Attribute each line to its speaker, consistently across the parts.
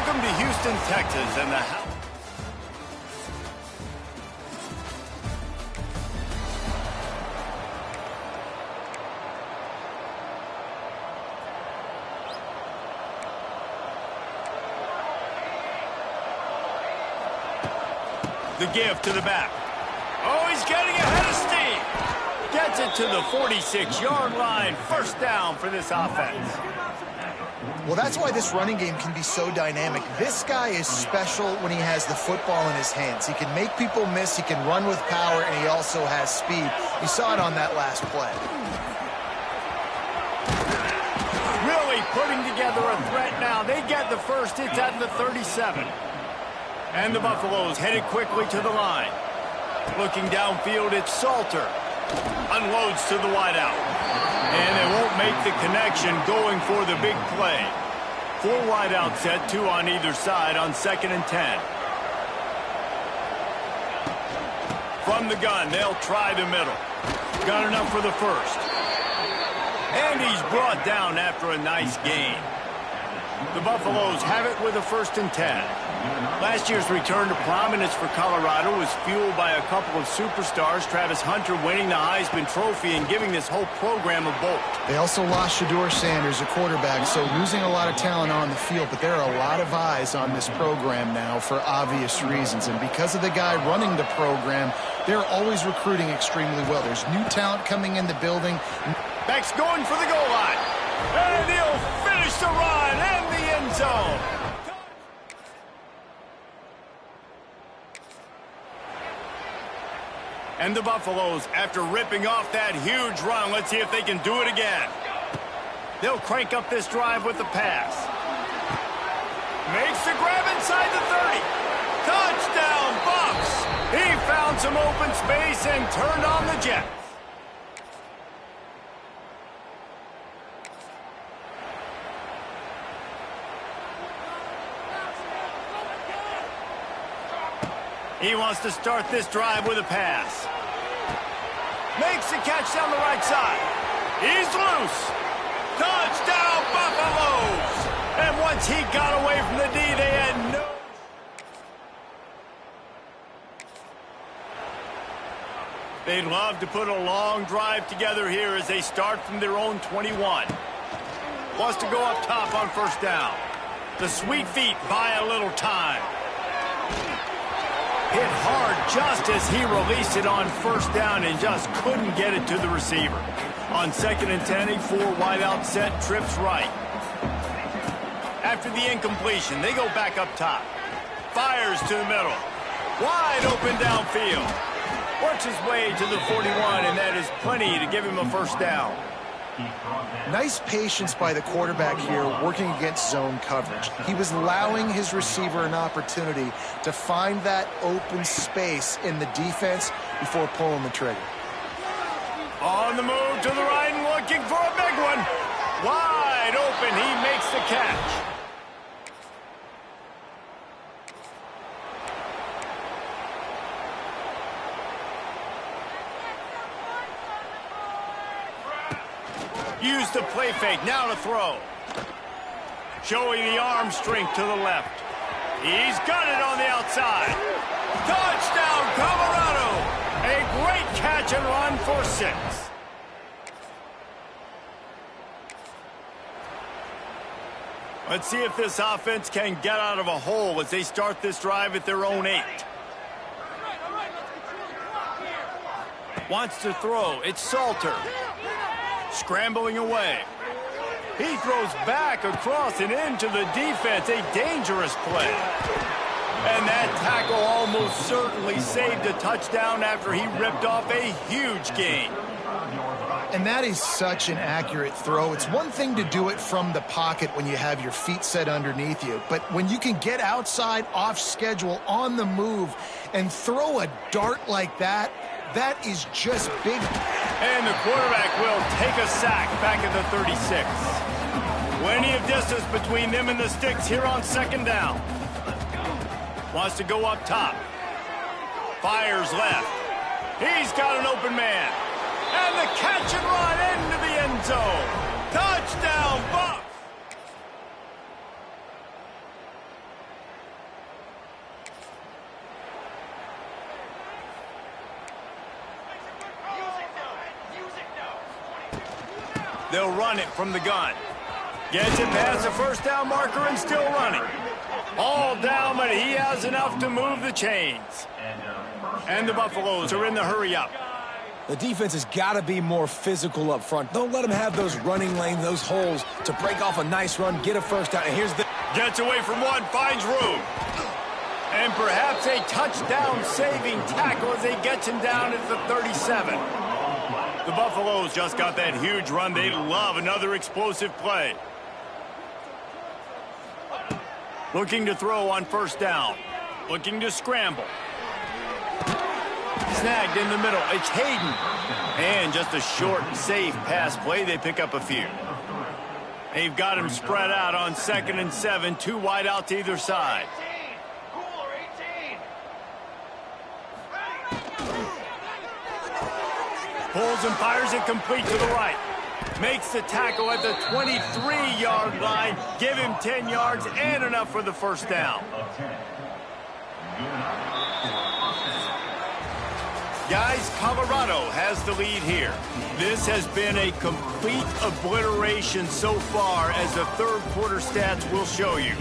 Speaker 1: Welcome to Houston, Texas, and the house. The give to the back. Oh, he's getting ahead of steam. Gets it to the 46-yard line. First down for this offense.
Speaker 2: Well, that's why this running game can be so dynamic. This guy is special when he has the football in his hands. He can make people miss, he can run with power, and he also has speed. You saw it on that last play.
Speaker 1: Really putting together a threat now. They get the first. It's at the 37. And the Buffaloes headed quickly to the line. Looking downfield, it's Salter. Unloads to the wideout. And they won't make the connection going for the big play. 4 wideout set, 2 on either side on 2nd and 10. From the gun, they'll try the middle. Got enough for the first. And he's brought down after a nice gain. The Buffaloes have it with a 1st and 10. Last year's return to prominence for Colorado was fueled by a couple of superstars, Travis Hunter winning the Heisman Trophy and giving this whole program a bolt.
Speaker 2: They also lost Shedeur Sanders, a quarterback, so losing a lot of talent on the field, but there are a lot of eyes on this program now for obvious reasons. And because of the guy running the program, they're always recruiting extremely well. There's new talent coming in the building.
Speaker 1: Beck's going for the goal line. And he'll finish the run and the end zone. And the Buffaloes, after ripping off that huge run, let's see if they can do it again. They'll crank up this drive with the pass. Makes the grab inside the 30. Touchdown, Bucs! He found some open space and turned on the Jets. He wants to start this drive with a pass. Makes the catch down the right side. He's loose. Touchdown, Buffaloes! And once he got away from the D, they had no... They'd love to put a long drive together here as they start from their own 21. Wants to go up top on 1st down. The sweet feet buy a little time. Hit hard just as he released it on 1st down and just couldn't get it to the receiver. On 2nd and 10, a 4 wideout set, trips right. After the incompletion, they go back up top. Fires to the middle. Wide open downfield. Works his way to the 41, and that is plenty to give him a 1st down.
Speaker 2: Nice patience by the quarterback here working against zone coverage. He was allowing his receiver an opportunity to find that open space in the defense before pulling the trigger.
Speaker 1: On the move to the right and looking for a big one. Wide open, he makes the catch. Use the play fake, now to throw. Showing the arm strength to the left. He's got it on the outside. Touchdown, Colorado! A great catch and run for 6. Let's see if this offense can get out of a hole as they start this drive at their own 8. Wants to throw, it's Salter. Scrambling away. He throws back across and into the defense. A dangerous play. And that tackle almost certainly saved a touchdown after he ripped off a huge gain.
Speaker 2: And that is such an accurate throw. It's one thing to do it from the pocket when you have your feet set underneath you, but when you can get outside, off schedule, on the move, and throw a dart like that, that is just big.
Speaker 1: And the quarterback will take a sack back at the 36. Plenty of distance between them and the sticks here on 2nd down. Wants to go up top. Fires left. He's got an open man. And the catch and run into the end zone. Touchdown, Bucs! They'll run it from the gun. Gets it past the first down marker and still running. All down, but he has enough to move the chains. And the Buffaloes are in the hurry-up.
Speaker 3: The defense has got to be more physical up front. Don't let them have those running lanes, those holes to break off a nice run, get a first down. And here's the...
Speaker 1: Gets away from one, finds room. And perhaps a touchdown-saving tackle as he gets him down at the 37. The Buffaloes just got that huge run. They love another explosive play. Looking to throw on first down. Looking to scramble. Snagged in the middle. It's Hayden. And just a short, safe pass play. They pick up a few. They've got him spread out on 2nd and 7. 2 wide out to either side. Pulls and fires it complete to the right. Makes the tackle at the 23-yard line. Give him 10 yards and enough for the first down. Guys, Colorado has the lead here. This has been a complete obliteration so far, as the third quarter stats will show you.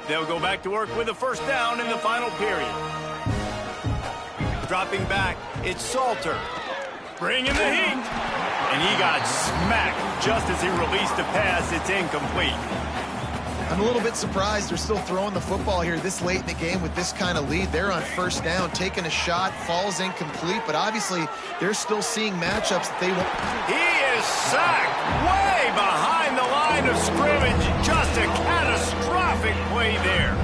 Speaker 1: They'll go back to work with a first down in the final period. Dropping back, it's Salter. Bringing the heat. And he got smacked just as he released the pass. It's incomplete.
Speaker 2: I'm a little bit surprised they're still throwing the football here this late in the game with this kind of lead. They're on first down, taking a shot, falls incomplete, but obviously they're still seeing matchups that they want.
Speaker 1: He is sacked way behind the line of scrimmage. Just a catastrophic play there.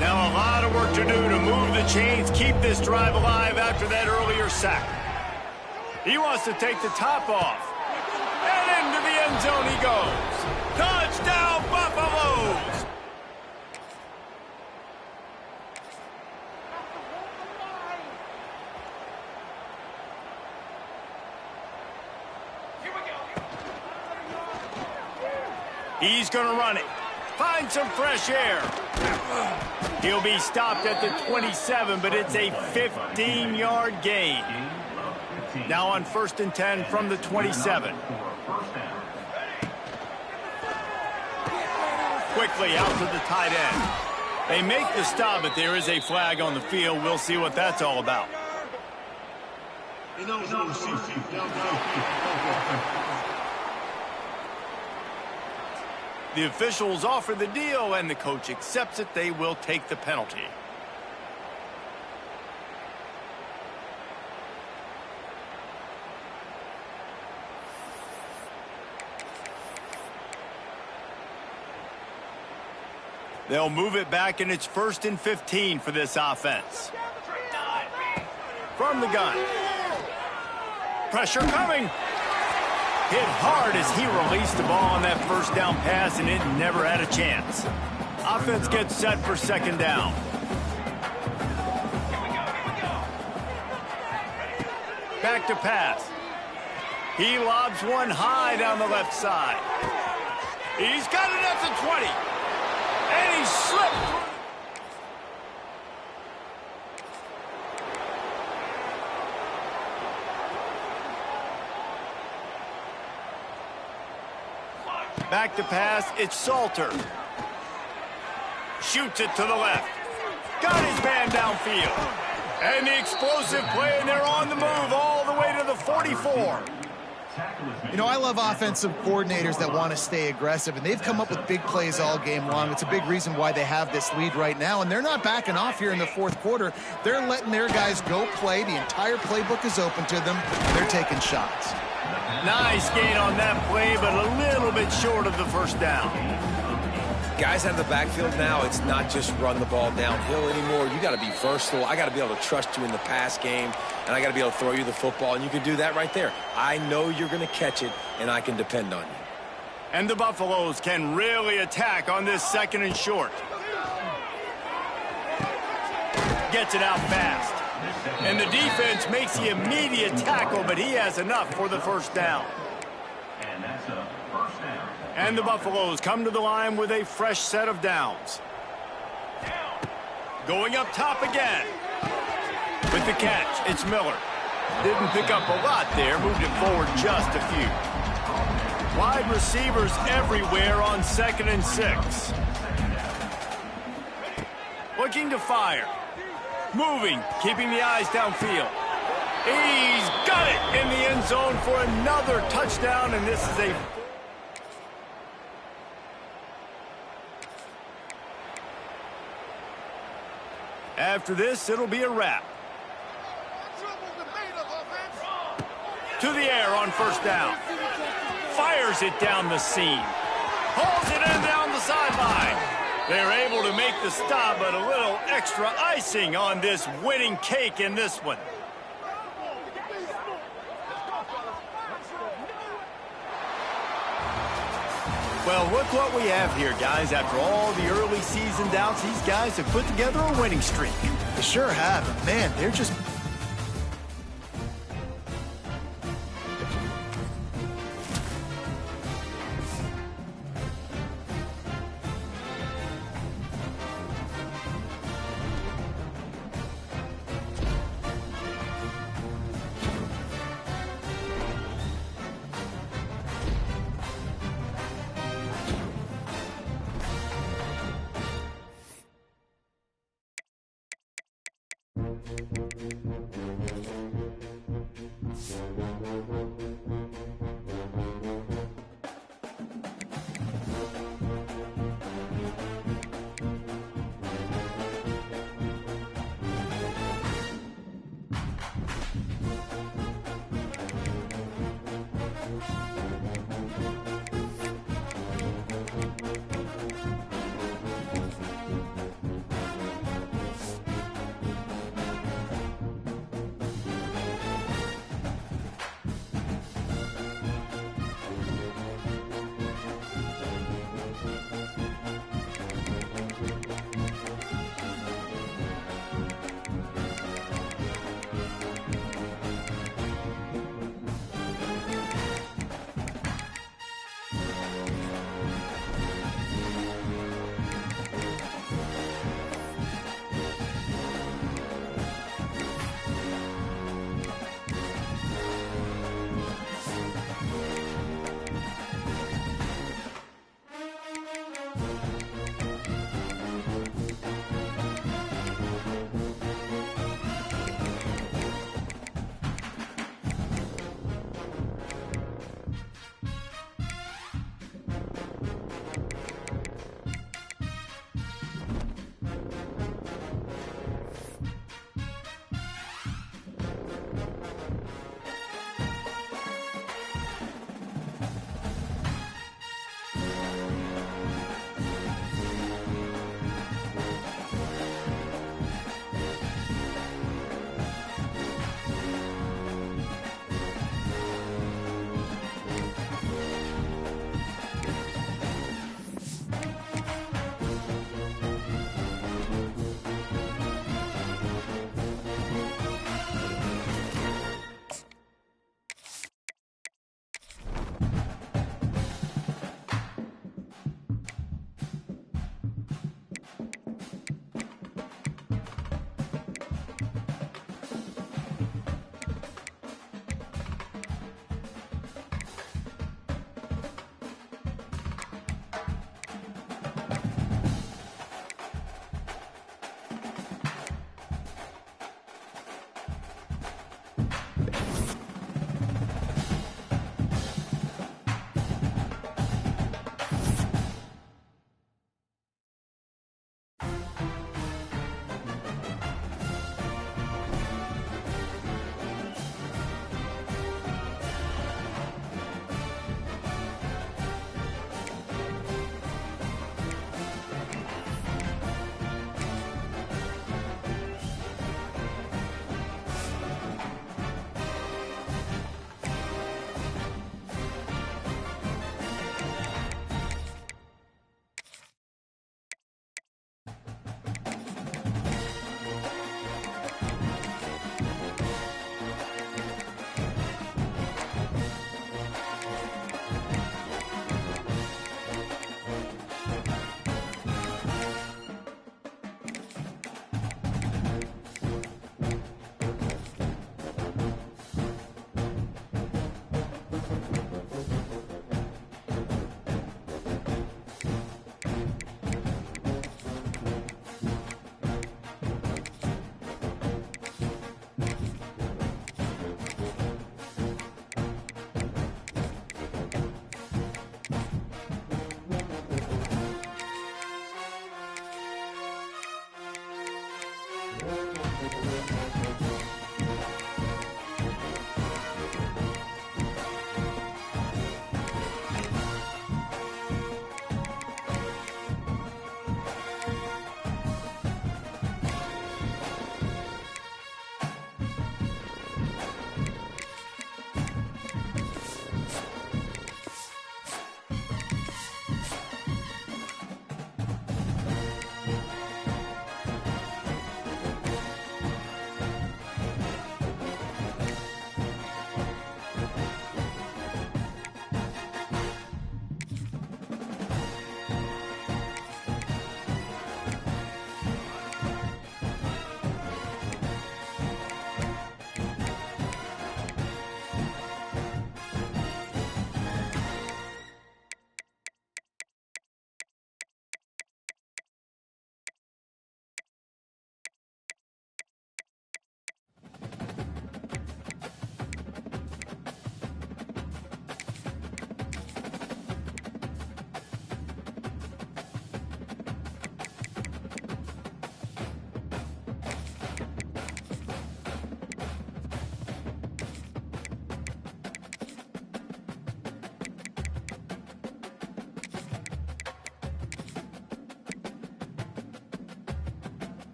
Speaker 1: Now a lot of work to do to move the chains, keep this drive alive after that earlier sack. He wants to take the top off. And into the end zone he goes. Touchdown, Buffaloes! He's going to run it. Find some fresh air. He'll be stopped at the 27, but it's a 15-yard gain. Now on 1st and 10 from the 27. Quickly out to the tight end. They make the stop, but there is a flag on the field. We'll see what that's all about. The officials offer the deal, and the coach accepts it. They will take the penalty. They'll move it back, and it's 1st and 15 for this offense. From the gun. Pressure coming. Hit hard as he released the ball on that first down pass, and it never had a chance. Offense gets set for 2nd down. Back to pass. He lobs one high down the left side. He's got it at the 20. And he slipped. Back to pass, it's Salter. Shoots it to the left. Got his man downfield. And the explosive play, and they're on the move all the way to the 44.
Speaker 2: You know, I love offensive coordinators that want to stay aggressive, and they've come up with big plays all game long. It's a big reason why they have this lead right now, and they're not backing off here in the 4th quarter. They're letting their guys go play. The entire playbook is open to them. They're taking shots.
Speaker 1: Nice gain on that play, but a little bit short of the first down.
Speaker 3: Guys out of the backfield now, it's not just run the ball downhill anymore. You got to be versatile. I got to be able to trust you in the pass game, and I got to be able to throw you the football, and you can do that right there. I know you're going to catch it, and I can depend on you.
Speaker 1: And the Buffaloes can really attack on this 2nd and short. Gets it out fast. And the defense makes the immediate tackle, but he has enough for the first down. And the Buffaloes come to the line with a fresh set of downs. Going up top again. With the catch, it's Miller. Didn't pick up a lot there, moved it forward just a few. Wide receivers everywhere on 2nd and 6. Looking to fire. Moving, keeping the eyes downfield. He's got it in the end zone for another touchdown, and this is a... After this, it'll be a wrap. To the air on 1st down. Fires it down the seam. Hauls it in down the sideline. They're able to make the stop, but a little extra icing on this winning cake in this one. Well, look what we have here, guys. After all the early season doubts, these guys have put together a winning streak.
Speaker 2: They sure have. But man, they're just...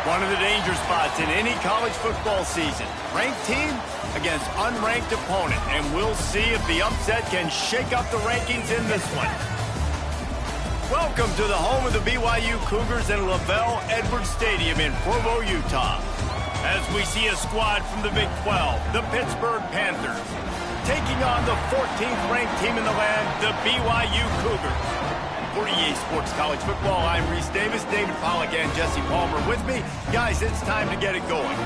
Speaker 1: One of the danger spots in any college football season. Ranked team against unranked opponent. And we'll see if the upset can shake up the rankings in this one. Welcome to the home of the BYU Cougars in LaVell Edwards Stadium in Provo, Utah. As we see a squad from the Big 12, the Pittsburgh Panthers, taking on the 14th ranked team in the land, the BYU Cougars. For EA Sports College Football, I'm Reese Davis, David Pollack, and Jesse Palmer with me. Guys, it's time to get it going.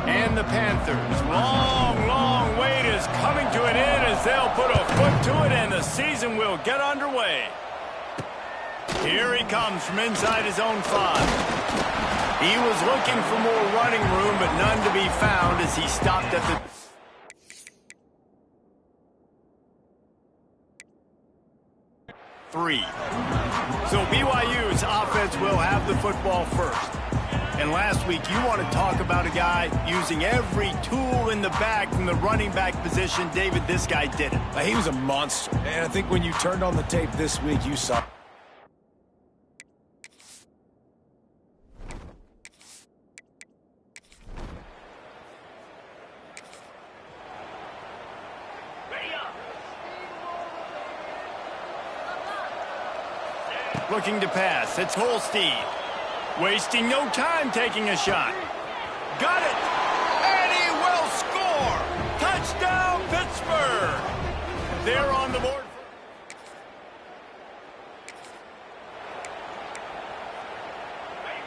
Speaker 1: And the Panthers, long wait is coming to an end as they'll put a foot to it and the season will get underway. Here he comes from inside his own 5. He was looking for more running room, but none to be found as he stopped at the 3. So BYU's offense will have the football first. And last week, you want to talk about a guy using every tool in the bag from the running back position. David, this guy did it.
Speaker 3: He was a monster. And I think when you turned on the tape this week, you saw...
Speaker 1: Looking to pass. It's Holstein. Wasting no time taking a shot. Got it! And he will score! Touchdown, Pittsburgh! They're on the board.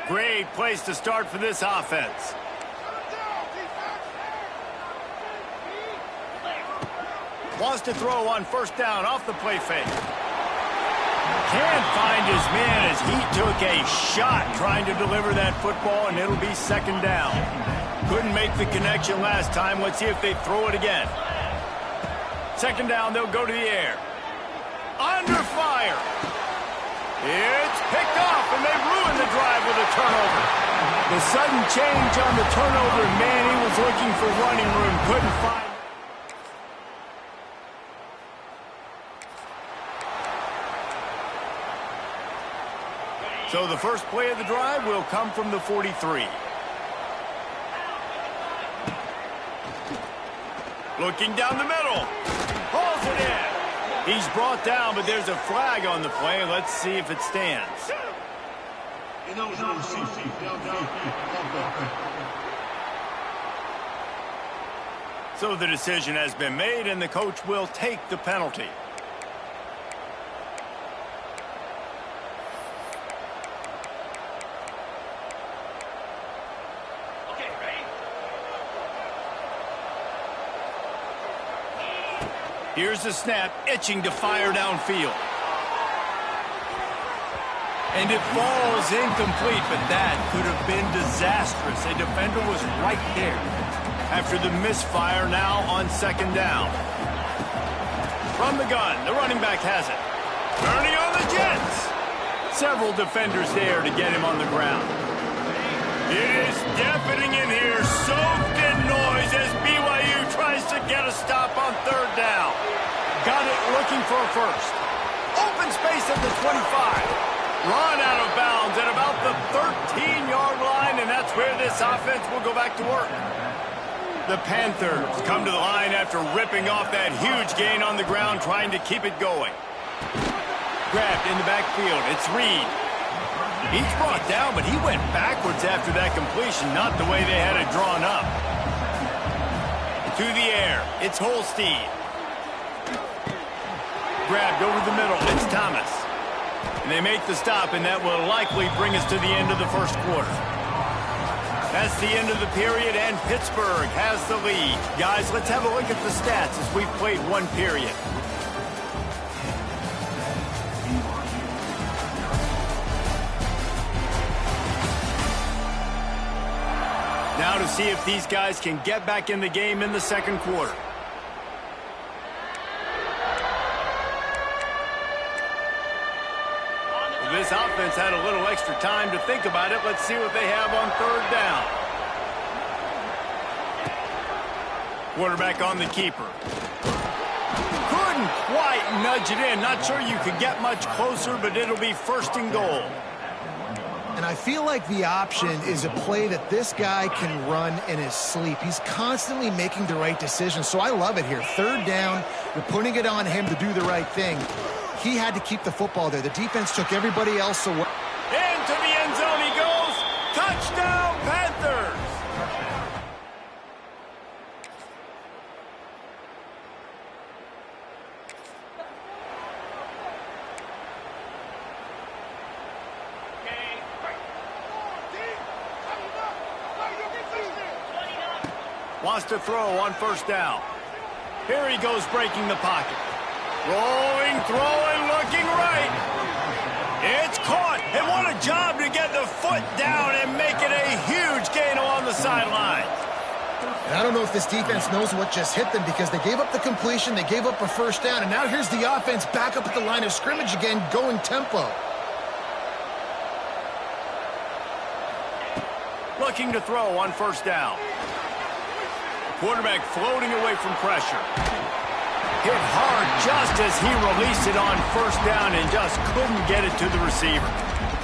Speaker 1: Great place to start for this offense. Wants to throw on first down off the play fake. Can't find his man as he took a shot trying to deliver that football, and it'll be second down. Couldn't make the connection last time. Let's see if they throw it again. Second down, they'll go to the air. Under fire. It's picked off, and they ruin the drive with a turnover. The sudden change on the turnover, man, he was looking for running room, couldn't find. So the first play of the drive will come from the 43. Looking down the middle. Pulls it in. He's brought down, but there's a flag on the play. Let's see if it stands. So the decision has been made, and the coach will take the penalty. Here's the snap, itching to fire downfield. And it falls incomplete, but that could have been disastrous. A defender was right there. After the misfire, now on second down. From the gun, the running back has it. Turning on the Jets. Several defenders there to get him on the ground. It is deafening in here, soaked in noise as BYU tries to get a stop on third down. Got it, looking for a first. Open space at the 25. Run out of bounds at about the 13-yard line, and that's where this offense will go back to work. The Panthers come to the line after ripping off that huge gain on the ground, trying to keep it going. Grabbed in the backfield. It's Reed. He's brought down, but he went backwards after that completion, not the way they had it drawn up. To the air. It's Holstein. Grabbed over the middle. It's Thomas. And they make the stop, and that will likely bring us to the end of the first quarter. That's the end of the period, and Pittsburgh has the lead. Guys, let's have a look at the stats as we've played one period. Now to see if these guys can get back in the game in the second quarter. This this offense had a little extra time to think about it. Let's see what they have on third down. Quarterback on the keeper. Couldn't quite nudge it in. Not sure you could get much closer, but it'll be first and goal.
Speaker 2: And I feel like the option is a play that this guy can run in his sleep. He's constantly making the right decision, so I love it here. Third down, you're putting it on him to do the right thing. He had to keep the football there. The defense took everybody else away.
Speaker 1: Into the end zone he goes. Touchdown, Panthers! Wants to throw on first down. Here he goes breaking the pocket. Rolling, throwing, looking right. It's caught. And what a job to get the foot down and make it a huge gain along the sideline.
Speaker 2: And I don't know if this defense knows what just hit them because they gave up the completion, they gave up a first down, and now here's the offense back up at the line of scrimmage again, going tempo.
Speaker 1: Looking to throw on first down. Quarterback floating away from pressure. Hit hard just as he released it on first down and just couldn't get it to the receiver.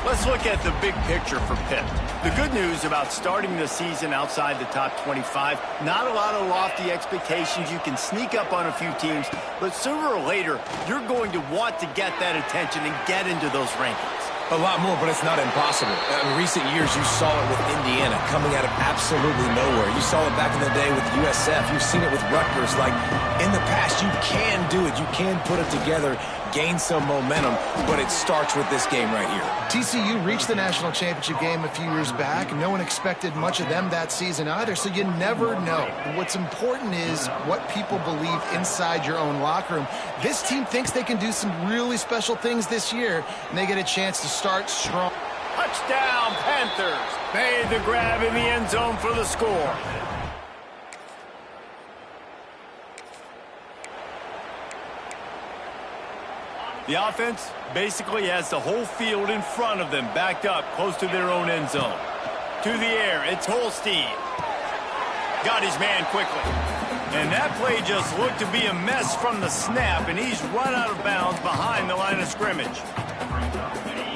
Speaker 1: Let's look at the big picture for Pitt. The good news about starting the season outside the top 25, not a lot of lofty expectations. You can sneak up on a few teams, but sooner or later, you're going to want to get that attention and get into those rankings.
Speaker 3: A lot more, but it's not impossible. In recent years, you saw it with Indiana coming out of absolutely nowhere. You saw it back in the day with USF. You've seen it with Rutgers. Like, in the past, you can do it. You can put it together, gain some momentum, but it starts with this game right here.
Speaker 2: TCU reached the national championship game a few years back. No one expected much of them that season either, so you never know. What's important is what people believe inside your own locker room. This team thinks they can do some really special things this year, and they get a chance to start strong.
Speaker 1: Touchdown, Panthers. Made the grab in the end zone for the score. The offense basically has the whole field in front of them, backed up close to their own end zone. To the air, it's Holstein. Got his man quickly. And that play just looked to be a mess from the snap, and he's run out of bounds behind the line of scrimmage.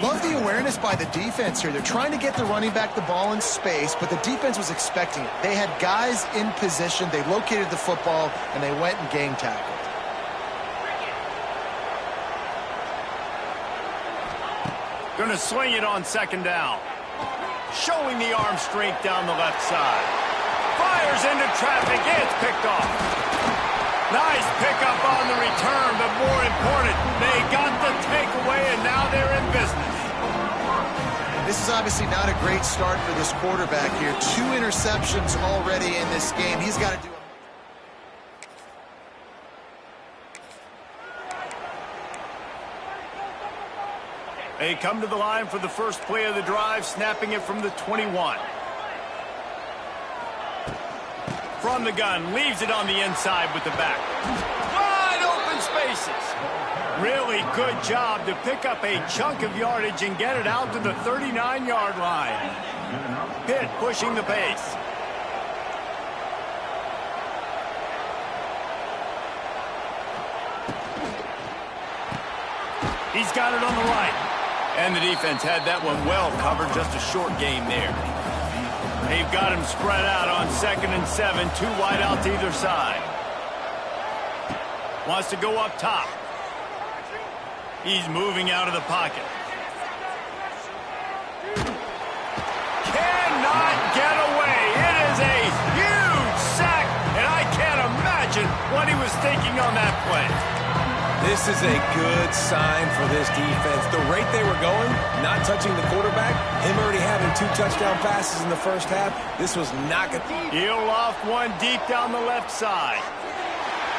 Speaker 2: Love the awareness by the defense here. They're trying to get the running back the ball in space, but the defense was expecting it. They had guys in position. They located the football, and they went and gang tackled.
Speaker 1: Going to swing it on second down. Showing the arm strength down the left side. Fires into traffic. It's picked off. Nice pickup on the return, but more important, they got the takeaway, and now they're in business.
Speaker 2: This is obviously not a great start for this quarterback here. 2 interceptions already in this game. He's got to do
Speaker 1: They come to the line for the first play of the drive, snapping it from the 21. From the gun, leaves it on the inside with the back. Wide open spaces. Really good job to pick up a chunk of yardage and get it out to the 39-yard line. Pitt pushing the pace. He's got it on the right. And the defense had that one well covered, just a short game there. They've got him spread out on 2nd and 7, 2 wide out to either side. Wants to go up top. He's moving out of the pocket. Cannot get away. It is a huge sack, and I can't imagine what he was thinking on that play.
Speaker 3: This is a good sign for this defense. The rate they were going, not touching the quarterback, him already having 2 touchdown passes in the first half, this was not good.
Speaker 1: He'll loft one deep down the left side.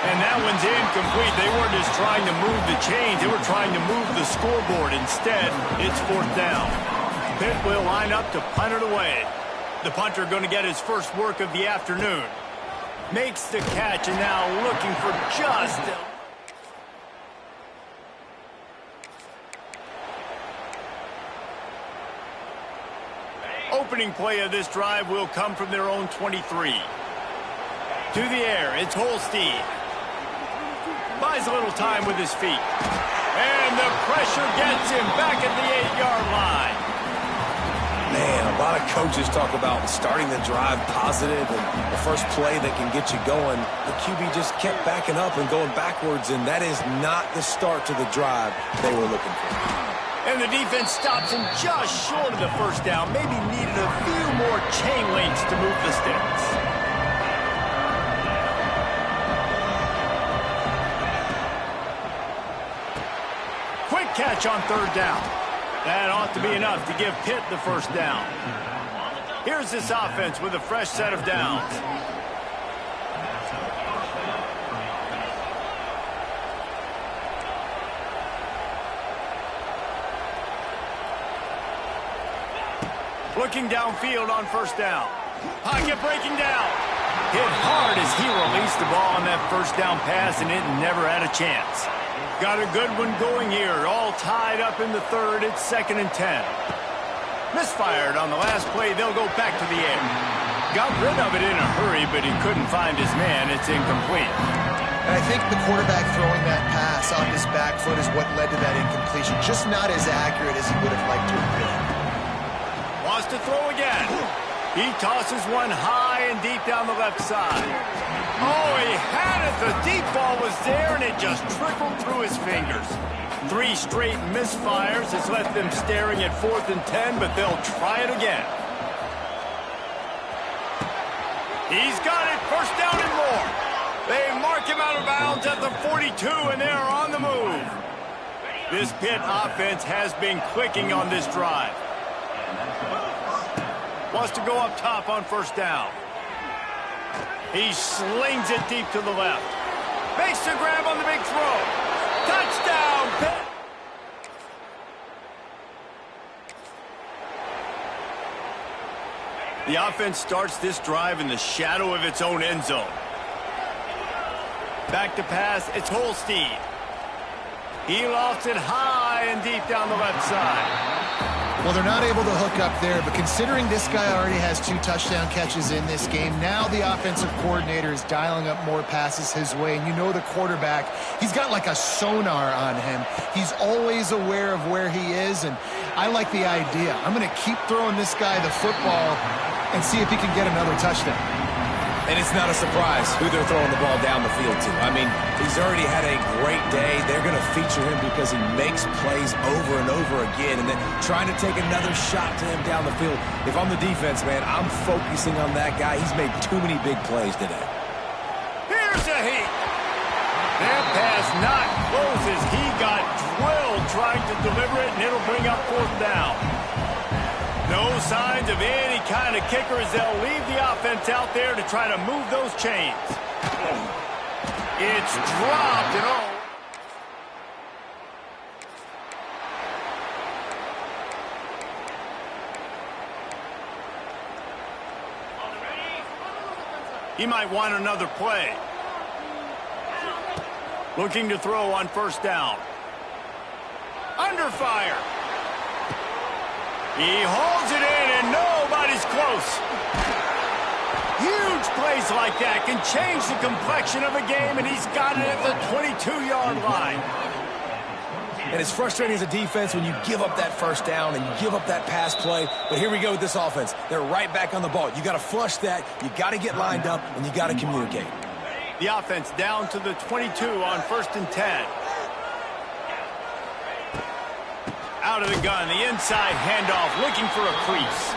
Speaker 1: And that one's incomplete. They weren't just trying to move the chains. They were trying to move the scoreboard. Instead, it's 4th down. Pitt will line up to punt it away. The punter going to get his first work of the afternoon. Makes the catch, and now looking for just Opening play of this drive will come from their own 23. To the air, it's Holstein. Buys a little time with his feet. And the pressure gets him back at the 8-yard line.
Speaker 3: Man, a lot of coaches talk about starting the drive positive and the first play that can get you going. The QB just kept backing up and going backwards, and that is not the start to the drive they were looking for.
Speaker 1: And the defense stops him just short of the first down. Maybe needed a few more chain links to move the sticks. Quick catch on third down. That ought to be enough to give Pitt the first down. Here's this offense with a fresh set of downs. Looking downfield on first down. Pocket breaking down. Hit hard as he released the ball on that first down pass, and it never had a chance. Got a good one going here. All tied up in the third. It's 2nd and 10. Misfired on the last play. They'll go back to the air. Got rid of it in a hurry, but he couldn't find his man. It's incomplete.
Speaker 2: And I think the quarterback throwing that pass off his back foot is what led to that incompletion. Just not as accurate as he would have liked to have been.
Speaker 1: Wants to throw again. He tosses one high and deep down the left side. Oh, he had it. The deep ball was there, and it just trickled through his fingers. 3 straight misfires has left them staring at 4th and 10, but they'll try it again. He's got it. First down and more. They mark him out of bounds at the 42, and they are on the move. This Pitt offense has been clicking on this drive. Wants to go up top on first down. He slings it deep to the left. Makes the grab on the big throw. Touchdown, Pitt! The offense starts this drive in the shadow of its own end zone. Back to pass, it's Holstein. He lofts it high and deep down the left side.
Speaker 2: Well, they're not able to hook up there, but considering this guy already has 2 touchdown catches in this game, now the offensive coordinator is dialing up more passes his way, and you know the quarterback, he's got like a sonar on him. He's always aware of where he is, and I like the idea. I'm going to keep throwing this guy the football and see if he can get another touchdown.
Speaker 3: And it's not a surprise who they're throwing the ball down the field to. I mean, he's already had a great day. They're going to feature him because he makes plays over and over again, and then trying to take another shot to him down the field. If I'm the defense, man, I'm focusing on that guy. He's made too many big plays today.
Speaker 1: Here's a heat. That pass not close as he got drilled trying to deliver it, and it'll bring up 4th down. No signs of any kind of kicker as they'll leave the offense out there to try to move those chains. It's dropped and all. He might want another play. Looking to throw on first down. Under fire. He holds it in, and nobody's close. Huge plays like that can change the complexion of a game, and he's got it at the 22-yard line.
Speaker 3: And it's frustrating as a defense when you give up that first down and you give up that pass play. But here we go with this offense. They're right back on the ball. You got to flush that. You got to get lined up, and you got to communicate.
Speaker 1: The offense down to the 22 on 1st and 10. Out of the gun, the inside handoff, looking for a crease.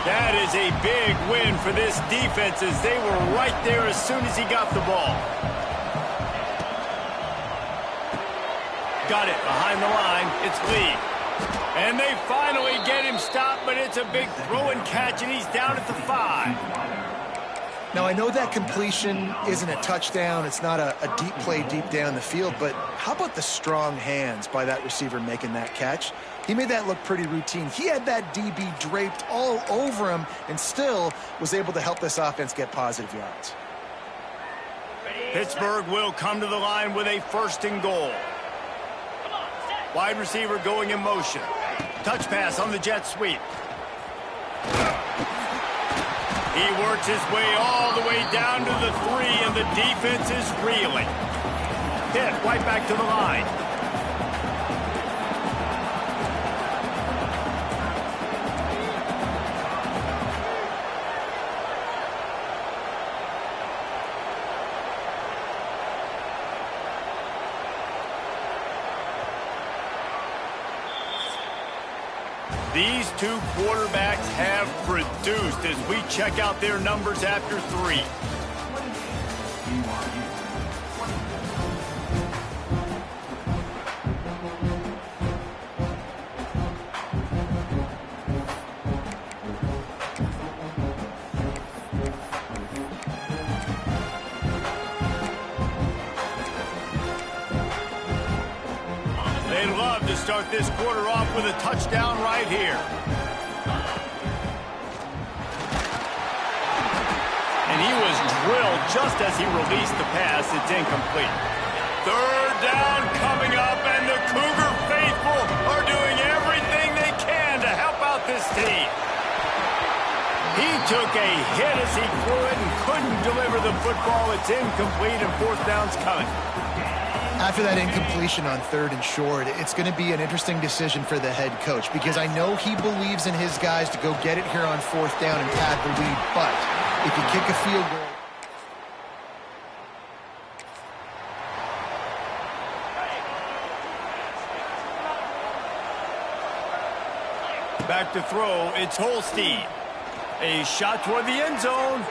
Speaker 1: That is a big win for this defense as they were right there as soon as he got the ball. Got it behind the line. It's Lee. And they finally get him stopped, but it's a big throw and catch, and he's down at the 5.
Speaker 2: Now, I know that completion isn't a touchdown. It's not a deep play deep down the field, but how about the strong hands by that receiver making that catch? He made that look pretty routine. He had that DB draped all over him and still was able to help this offense get positive yards.
Speaker 1: Pittsburgh will come to the line with a 1st and goal. Wide receiver going in motion. Touch pass on the jet sweep. He works his way all the way down to the 3, and the defense is reeling. Hit right back to the line. These two quarterbacks have produced as we check out their numbers after 3. They'd love to start this quarter off with a touchdown right here. And he was drilled just as he released the pass. It's incomplete. 3rd down coming up, and the Cougar faithful are doing everything they can to help out this team. He took a hit as he threw it and couldn't deliver the football. It's incomplete, and 4th down's coming.
Speaker 2: After that incompletion on 3rd and short, it's going to be an interesting decision for the head coach because I know he believes in his guys to go get it here on 4th down and pad the lead, but if you kick a field goal...
Speaker 1: Back to throw, it's Holstein. A shot toward the end zone.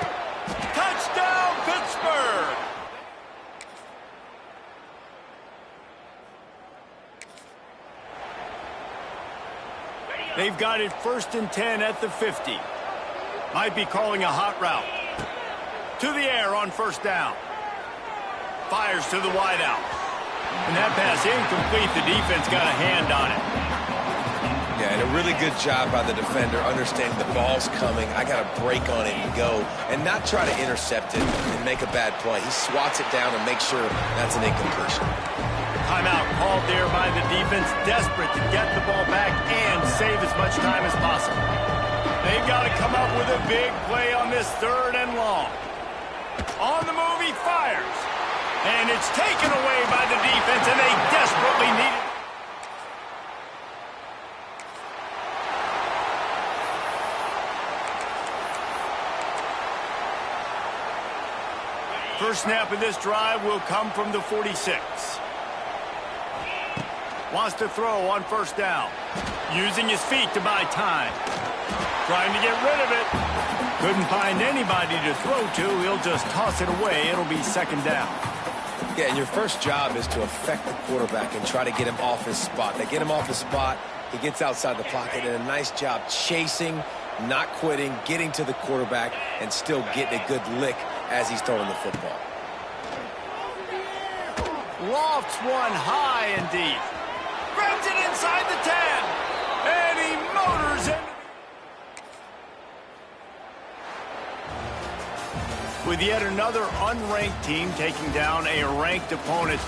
Speaker 1: Touchdown, Pittsburgh! They've got it 1st and 10 at the 50. Might be calling a hot route. To the air on 1st down. Fires to the wideout. And that pass incomplete. The defense got a hand on it.
Speaker 3: Yeah, and a really good job by the defender understanding the ball's coming. I got to break on it and go and not try to intercept it and make a bad play. He swats it down and makes sure that's an incompletion.
Speaker 1: Timeout called there by the defense, desperate to get the ball back and save as much time as possible. They've got to come up with a big play on this 3rd and long. On the move, he fires. And it's taken away by the defense, and they desperately need it. First snap of this drive will come from the 46. Wants to throw on 1st down. Using his feet to buy time. Trying to get rid of it. Couldn't find anybody to throw to. He'll just toss it away. It'll be 2nd down.
Speaker 3: Yeah, and your first job is to affect the quarterback and try to get him off his spot. They get him off his spot. He gets outside the pocket, and a nice job chasing, not quitting, getting to the quarterback, and still getting a good lick as he's throwing the football.
Speaker 1: Lofts one high and deep. Grabs it inside the 10. And he motors it. With yet another unranked team taking down a ranked opponent,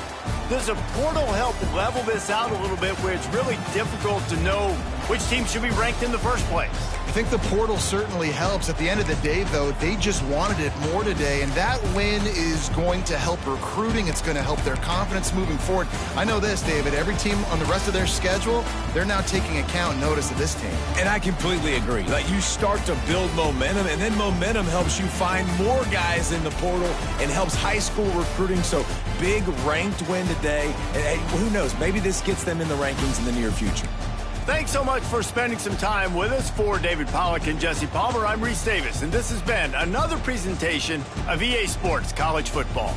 Speaker 1: does a portal help level this out a little bit where it's really difficult to know which team should be ranked in the first place?
Speaker 2: I think the portal certainly helps. At the end of the day, though, they just wanted it more today, and that win is going to help recruiting. It's going to help their confidence moving forward. I know this, David, every team on the rest of their schedule, they're now taking account notice of this team.
Speaker 4: And I completely agree. Like, you start to build momentum, and then momentum helps you find more guys in the portal and helps high school recruiting. So big ranked win today. And who knows, maybe this gets them in the rankings in the near future.
Speaker 1: Thanks so much for spending some time with us. For David Pollack and Jesse Palmer, I'm Reese Davis, and this has been another presentation of EA Sports College Football.